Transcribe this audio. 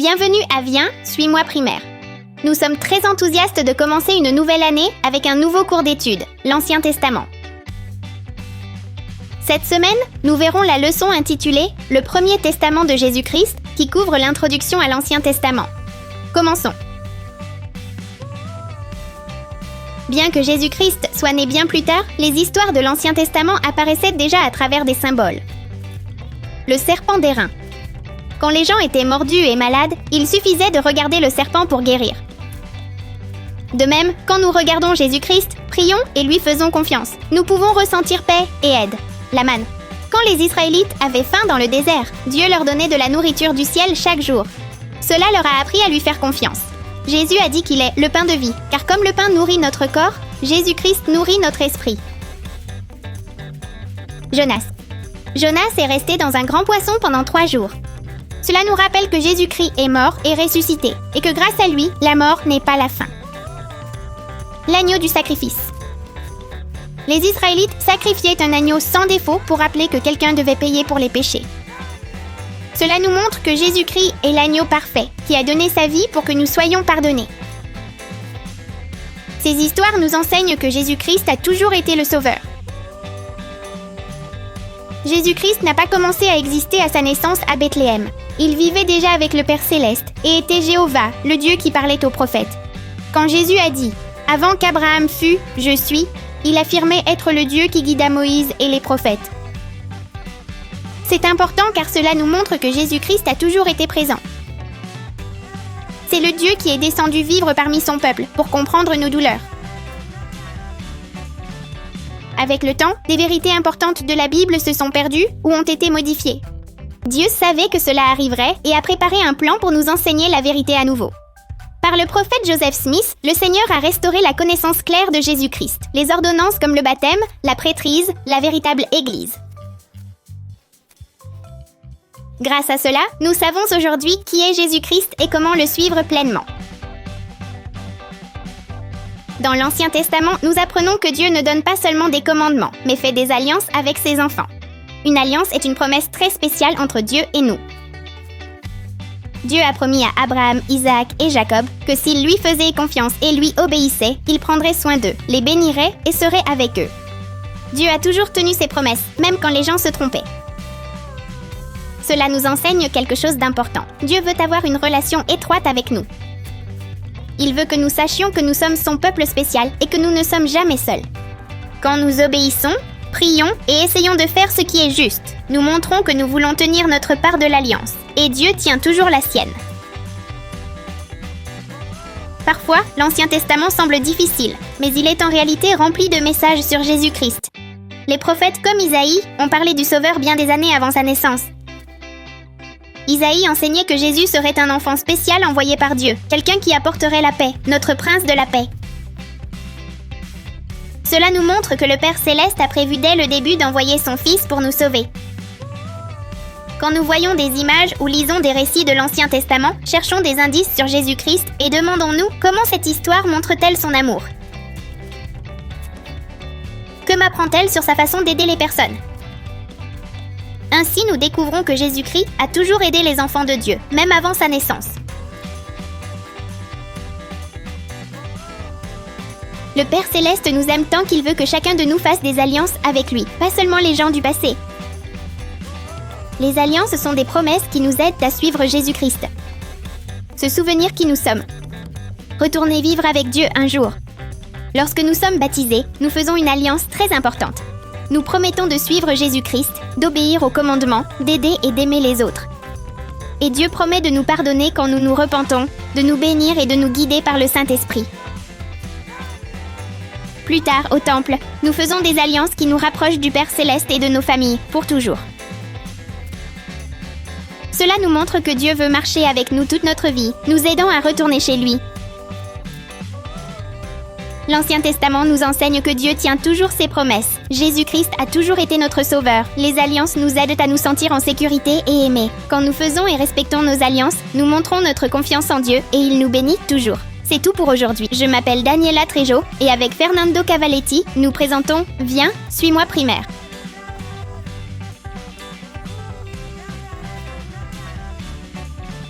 Bienvenue à Viens, suis-moi primaire. Nous sommes très enthousiastes de commencer une nouvelle année avec un nouveau cours d'études, l'Ancien Testament. Cette semaine, nous verrons la leçon intitulée « Le premier testament de Jésus-Christ » qui couvre l'introduction à l'Ancien Testament. Commençons. Bien que Jésus-Christ soit né bien plus tard, les histoires de l'Ancien Testament apparaissaient déjà à travers des symboles. Le serpent d'airain. Quand les gens étaient mordus et malades, il suffisait de regarder le serpent pour guérir. De même, quand nous regardons Jésus-Christ, prions et lui faisons confiance. Nous pouvons ressentir paix et aide. La manne. Quand les Israélites avaient faim dans le désert, Dieu leur donnait de la nourriture du ciel chaque jour. Cela leur a appris à lui faire confiance. Jésus a dit qu'il est le pain de vie, car comme le pain nourrit notre corps, Jésus-Christ nourrit notre esprit. Jonas. Jonas est resté dans un grand poisson pendant 3 jours. Cela nous rappelle que Jésus-Christ est mort et ressuscité, et que grâce à lui, la mort n'est pas la fin. L'agneau du sacrifice. Les Israélites sacrifiaient un agneau sans défaut pour rappeler que quelqu'un devait payer pour les péchés. Cela nous montre que Jésus-Christ est l'agneau parfait, qui a donné sa vie pour que nous soyons pardonnés. Ces histoires nous enseignent que Jésus-Christ a toujours été le Sauveur. Jésus-Christ n'a pas commencé à exister à sa naissance à Bethléem. Il vivait déjà avec le Père Céleste et était Jéhovah, le Dieu qui parlait aux prophètes. Quand Jésus a dit « Avant qu'Abraham fût, je suis », il affirmait être le Dieu qui guida Moïse et les prophètes. C'est important car cela nous montre que Jésus-Christ a toujours été présent. C'est le Dieu qui est descendu vivre parmi son peuple pour comprendre nos douleurs. Avec le temps, des vérités importantes de la Bible se sont perdues ou ont été modifiées. Dieu savait que cela arriverait et a préparé un plan pour nous enseigner la vérité à nouveau. Par le prophète Joseph Smith, le Seigneur a restauré la connaissance claire de Jésus-Christ, les ordonnances comme le baptême, la prêtrise, la véritable Église. Grâce à cela, nous savons aujourd'hui qui est Jésus-Christ et comment le suivre pleinement. Dans l'Ancien Testament, nous apprenons que Dieu ne donne pas seulement des commandements, mais fait des alliances avec ses enfants. Une alliance est une promesse très spéciale entre Dieu et nous. Dieu a promis à Abraham, Isaac et Jacob que s'ils lui faisaient confiance et lui obéissaient, il prendrait soin d'eux, les bénirait et serait avec eux. Dieu a toujours tenu ses promesses, même quand les gens se trompaient. Cela nous enseigne quelque chose d'important. Dieu veut avoir une relation étroite avec nous. Il veut que nous sachions que nous sommes son peuple spécial et que nous ne sommes jamais seuls. Quand nous obéissons, prions et essayons de faire ce qui est juste, nous montrons que nous voulons tenir notre part de l'alliance, et Dieu tient toujours la sienne. Parfois, l'Ancien Testament semble difficile, mais il est en réalité rempli de messages sur Jésus-Christ. Les prophètes comme Isaïe ont parlé du Sauveur bien des années avant sa naissance. Isaïe enseignait que Jésus serait un enfant spécial envoyé par Dieu, quelqu'un qui apporterait la paix, notre prince de la paix. Cela nous montre que le Père Céleste a prévu dès le début d'envoyer son Fils pour nous sauver. Quand nous voyons des images ou lisons des récits de l'Ancien Testament, cherchons des indices sur Jésus-Christ et demandons-nous comment cette histoire montre-t-elle son amour. Que m'apprend-elle sur sa façon d'aider les personnes ? Ainsi, nous découvrons que Jésus-Christ a toujours aidé les enfants de Dieu, même avant sa naissance. Le Père Céleste nous aime tant qu'il veut que chacun de nous fasse des alliances avec lui, pas seulement les gens du passé. Les alliances sont des promesses qui nous aident à suivre Jésus-Christ. Se souvenir qui nous sommes. Retourner vivre avec Dieu un jour. Lorsque nous sommes baptisés, nous faisons une alliance très importante. Nous promettons de suivre Jésus-Christ, d'obéir aux commandements, d'aider et d'aimer les autres. Et Dieu promet de nous pardonner quand nous nous repentons, de nous bénir et de nous guider par le Saint-Esprit. Plus tard, au Temple, nous faisons des alliances qui nous rapprochent du Père Céleste et de nos familles, pour toujours. Cela nous montre que Dieu veut marcher avec nous toute notre vie, nous aidant à retourner chez lui. L'Ancien Testament nous enseigne que Dieu tient toujours ses promesses. Jésus-Christ a toujours été notre Sauveur. Les alliances nous aident à nous sentir en sécurité et aimés. Quand nous faisons et respectons nos alliances, nous montrons notre confiance en Dieu et il nous bénit toujours. C'est tout pour aujourd'hui. Je m'appelle Daniela Trejo et avec Fernando Cavaletti, nous présentons Viens, suis-moi primaire.